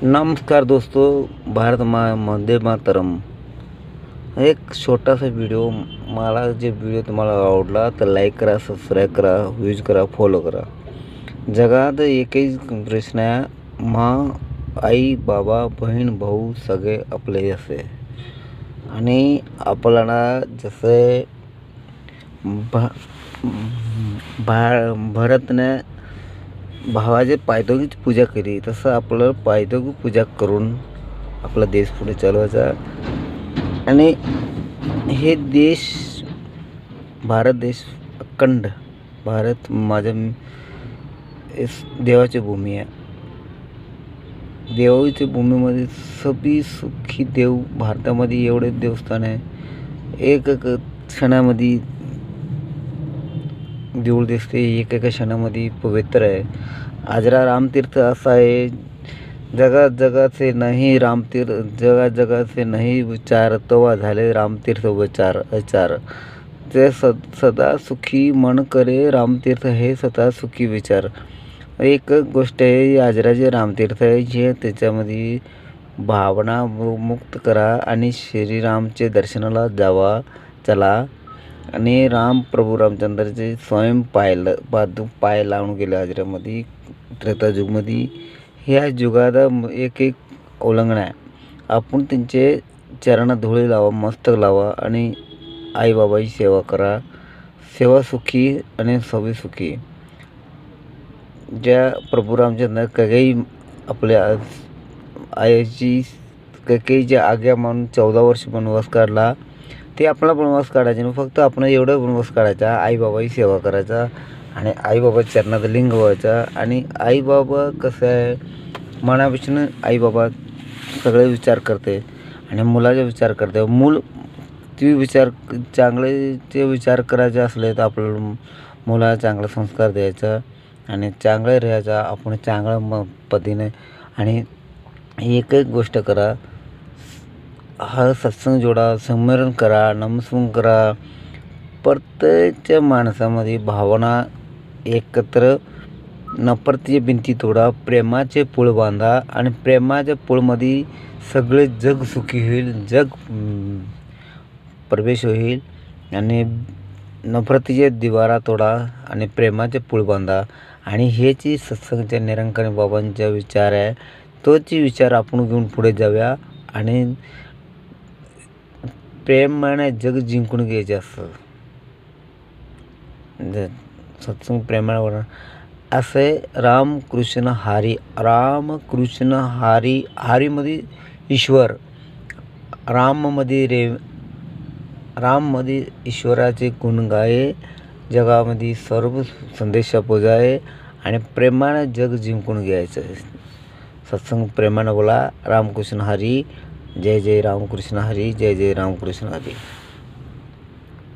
नमस्कार दोस्तों, भारत माँ वंदे मातरम। एक छोटासा व्हिडिओ, मला जे व्हिडिओ तुम्हाला आवडला तर लाईक करा, सबस्क्राईब करा, व्ह्यूज करा, फॉलो करा। जगात एकच प्रश्न आहे, आई बाबा बहीण भाऊ सगळे आपले असे आणि आपल्याला जसे भरतने भावाचे पायदोगीची पूजा केली, तसं आपलं पायदोगी पूजा करून आपला देश पुढे चालवायचा। आणि हे देश, भारत देश अखंड, भारत माझ्या देवाची भूमी आहे। देवाची भूमीमध्ये सभी सुखी देव, भारतामध्ये एवढे देवस्थान आहे, एक क्षणामध्ये देऊळ दिसते, एका क्षणामध्ये पवित्र आहे। आजरा रामतीर्थ असा आहे, जगाचे नाही रामतीर्थ, जगाचे नाही विचार, तवा झाले रामतीर्थ विचार। ते सदा सुखी मन करे रामतीर्थ, हे सदा सुखी विचार। एक गोष्ट आहे, आजराचे रामतीर्थ आहे, जे त्याच्यामध्ये भावना मुक्त करा आणि श्रीरामचे दर्शनाला जावा, चला। आणि प्रभू रामचंद्राचे स्वयं पाय लावून गेले आजऱ्यामध्ये, त्रेतायुगमध्ये। ह्या युगात एक उल्लंघन आहे, आपण त्यांचे चरणात धुळी लावा, मस्तक लावा आणि आईबाबाची सेवा करा। सेवा सुखी आणि सभी सुखी। ज्या प्रभू रामचंद्र काही आपल्या आईची काही आज्ञा मानून 14 वर्ष वनवास काढला, ते आपला वनवास काढायचे नाही, फक्त आपण एवढं वनवास काढायचा, आईबाबाची सेवा करायचा आणि आईबाबाच्या चरणात लिंग व्हायचा। आणि आईबाबा कसं आहे, मनापासून आईबाबा सगळे विचार करते आणि मुलाचा विचार करते। मूल ते विचार चांगले विचार करायचे असले तर आपल्याला मुलाला चांगला संस्कार द्यायचा आणि चांगलं राहायचा, आपण चांगल्या पद्धतीने। आणि एक गोष्ट करा, हा सत्संग जोडा, संमेलन करा, नमस्कार करा। प्रत्येक माणसामध्ये भावना एकत्र, नफरतीची भिंती तोडा, प्रेमाचे पूल बांधा आणि प्रेमाच्या पूलमध्ये सगळे जग सुखी होईल, जग प्रवेश होईल। आणि नफरतीचे दिवारा तोडा आणि प्रेमाचे पूल बांधा। आणि हेची सत्संगच्या निरंकारी बाबांचा विचार आहे, तोच विचार आपण घेऊन पुढे जाऊया आणि प्रेमाने जग जिंकून घ्यायचे असतं। सत्संग प्रेमावर असे रामकृष्ण हरी, रामकृष्ण हरी, हरीमध्ये ईश्वर, राममध्ये ईश्वराचे गुण गाये, जगामध्ये सर्व संदेश पोजाये आणि प्रेमाने जग जिंकून घ्यायचं। सत्संग प्रेमाने बोला, रामकृष्ण हरी, जय जय रामकृष्ण हरी, जय जय रामकृष्ण हरी।